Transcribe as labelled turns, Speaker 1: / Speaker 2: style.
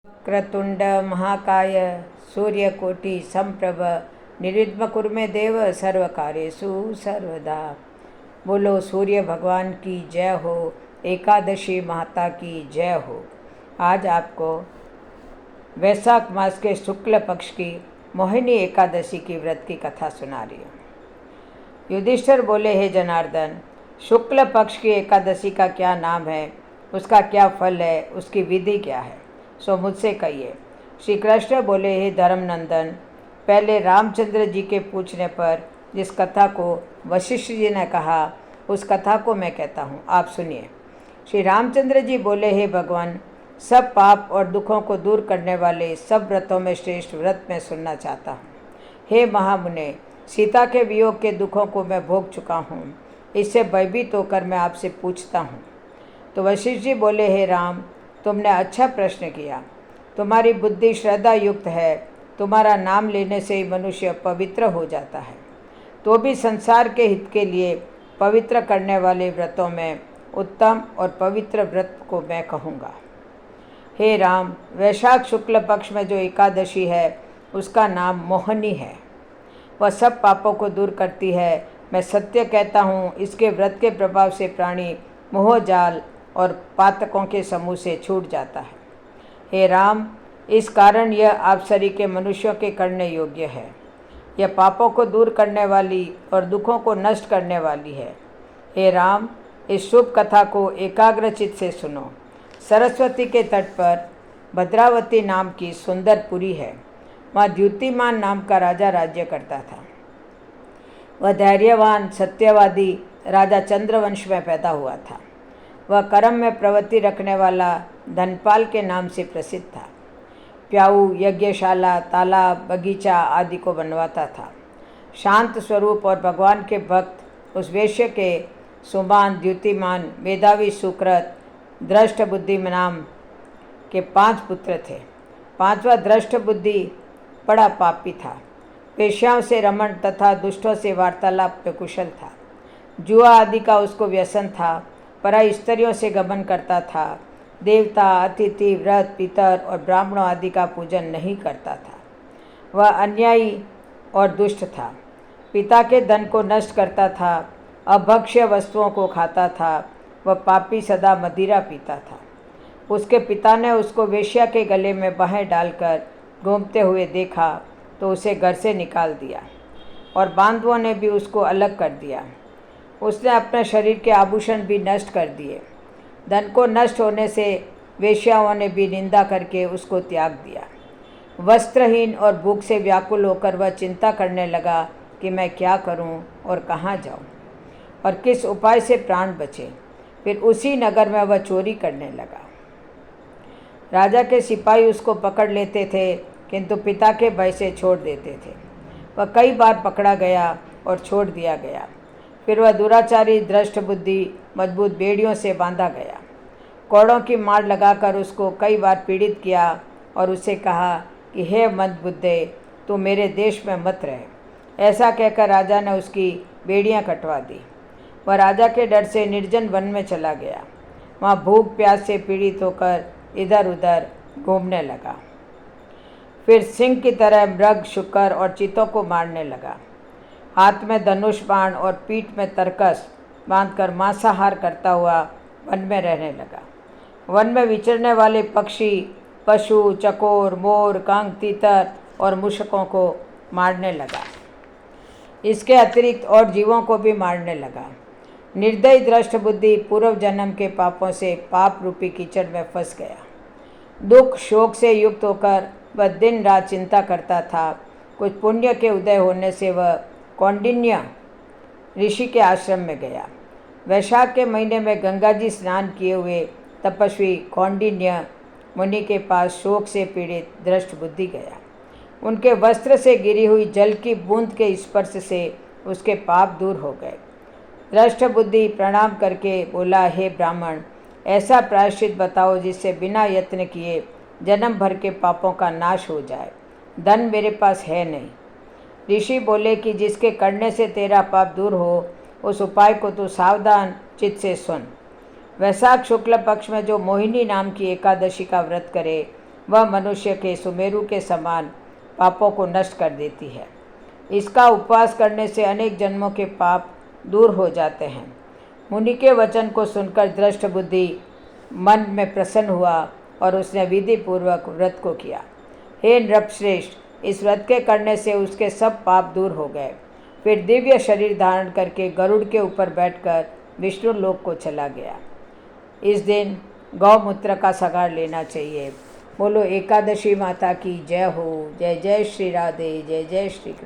Speaker 1: क्रतुंड महाकाय सूर्यकोटि संप्रभ निर्विघ्नं कुरु मे देव सर्वकार्येषु सर्वदा। बोलो सूर्य भगवान की जय हो, एकादशी माता की जय हो। आज आपको वैशाख मास के शुक्ल पक्ष की मोहिनी एकादशी की व्रत की कथा सुना रही हूँ। युधिष्ठिर बोले, हे जनार्दन, शुक्ल पक्ष की एकादशी का क्या नाम है, उसका क्या फल है, उसकी विधि क्या है, सो मुझसे कहिए। श्री कृष्ण बोले, हे धर्मनंदन, पहले रामचंद्र जी के पूछने पर जिस कथा को वशिष्ठ जी ने कहा, उस कथा को मैं कहता हूँ, आप सुनिए। श्री रामचंद्र जी बोले, हे भगवान, सब पाप और दुखों को दूर करने वाले सब व्रतों में श्रेष्ठ व्रत मैं सुनना चाहता हूँ। हे महामुने, सीता के वियोग के दुखों को मैं भोग चुका हूँ, इससे भयभीत होकर मैं आपसे पूछता हूँ। तो वशिष्ठ जी बोले, हे राम, तुमने अच्छा प्रश्न किया। तुम्हारी बुद्धि श्रद्धा युक्त है। तुम्हारा नाम लेने से ही मनुष्य पवित्र हो जाता है। तो भी संसार के हित के लिए पवित्र करने वाले व्रतों में उत्तम और पवित्र व्रत को मैं कहूँगा। हे राम, वैशाख शुक्ल पक्ष में जो एकादशी है, उसका नाम मोहिनी है। वह सब पापों को दूर करती है। मैं सत्य कहता हूँ, इसके व्रत के प्रभाव से प्राणी मोह जाल और पातकों के समूह से छूट जाता है। हे राम, इस कारण यह आपसरी के मनुष्यों के करने योग्य है। यह पापों को दूर करने वाली और दुखों को नष्ट करने वाली है। हे राम, इस शुभ कथा को एकाग्रचित से सुनो। सरस्वती के तट पर भद्रावती नाम की सुंदर पुरी है। वहाँ द्युतिमान नाम का राजा राज्य करता था। वह धैर्यवान सत्यवादी राजा चंद्रवंश में पैदा हुआ था। वह कर्म में प्रवृत्ति रखने वाला धनपाल के नाम से प्रसिद्ध था। प्याऊ, यज्ञशाला, तालाब, बगीचा आदि को बनवाता था। शांत स्वरूप और भगवान के भक्त उस वेश्य के सुमान, द्युतिमान, मेधावी, सुकृत, दृष्ट बुद्धि नाम के 5 पुत्र थे। 5वां दृष्ट बुद्धि बड़ा पापी था। वेश्याओं से रमण तथा दुष्टों से वार्तालाप में कुशल था। जुआ आदि का उसको व्यसन था। पराई स्त्रियों से गमन करता था। देवता, अतिथि, व्रत, पितर और ब्राह्मणों आदि का पूजन नहीं करता था। वह अन्यायी और दुष्ट था। पिता के धन को नष्ट करता था। अभक्ष्य वस्तुओं को खाता था। वह पापी सदा मदिरा पीता था। उसके पिता ने उसको वेश्या के गले में बाहें डालकर घूमते हुए देखा तो उसे घर से निकाल दिया और बांधुओं ने भी उसको अलग कर दिया। उसने अपने शरीर के आभूषण भी नष्ट कर दिए। धन को नष्ट होने से वेश्याओं ने भी निंदा करके उसको त्याग दिया। वस्त्रहीन और भूख से व्याकुल होकर वह चिंता करने लगा कि मैं क्या करूं और कहाँ जाऊं और किस उपाय से प्राण बचे। फिर उसी नगर में वह चोरी करने लगा। राजा के सिपाही उसको पकड़ लेते थे, किंतु पिता के भय से छोड़ देते थे। वह कई बार पकड़ा गया और छोड़ दिया गया। फिर वह दुराचारी दृष्ट बुद्धि मजबूत बेड़ियों से बांधा गया। कोड़ों की मार लगाकर उसको कई बार पीड़ित किया और उससे कहा कि हे मंदबुद्धे, तू मेरे देश में मत रह। ऐसा कहकर राजा ने उसकी बेड़ियां कटवा दी। वह राजा के डर से निर्जन वन में चला गया। वहाँ भूख प्यास से पीड़ित होकर इधर उधर घूमने लगा। फिर सिंह की तरह मृग, शुकर और चीतों को मारने लगा। हाथ में धनुष बाण और पीठ में तरकस बांधकर मांसाहार करता हुआ वन में रहने लगा। वन में विचरने वाले पक्षी, पशु, चकोर, मोर, कांग, तीतर और मूषकों को मारने लगा। इसके अतिरिक्त और जीवों को भी मारने लगा। निर्दयी दृष्ट बुद्धि पूर्व जन्म के पापों से पाप रूपी कीचड़ में फंस गया। दुख शोक से युक्त होकर वह दिन रात चिंता करता था। कुछ पुण्य के उदय होने से वह कौंडिन्य ऋषि के आश्रम में गया। वैशाख के महीने में गंगा जी स्नान किए हुए तपस्वी कौंडिन्य मुनि के पास शोक से पीड़ित दृष्ट बुद्धि गया। उनके वस्त्र से गिरी हुई जल की बूंद के स्पर्श से उसके पाप दूर हो गए। दृष्ट बुद्धि प्रणाम करके बोला, हे ब्राह्मण, ऐसा प्रायश्चित बताओ जिससे बिना यत्न किए जन्म भर के पापों का नाश हो जाए। धन मेरे पास है नहीं। ऋषि बोले कि जिसके करने से तेरा पाप दूर हो, उस उपाय को तू सावधान चित्त से सुन। वैशाख शुक्ल पक्ष में जो मोहिनी नाम की एकादशी का व्रत करे, वह मनुष्य के सुमेरु के समान पापों को नष्ट कर देती है। इसका उपवास करने से अनेक जन्मों के पाप दूर हो जाते हैं। मुनि के वचन को सुनकर दृष्ट बुद्धि मन में प्रसन्न हुआ और उसने विधि पूर्वक व्रत को किया। हे नृपश्रेष्ठ, इस व्रत के करने से उसके सब पाप दूर हो गए। फिर दिव्य शरीर धारण करके गरुड़ के ऊपर बैठकर विष्णु लोक को चला गया। इस दिन गौमूत्र का सगार लेना चाहिए। बोलो एकादशी माता की जय हो। जय जय श्री राधे, जय जय श्री कृष्ण।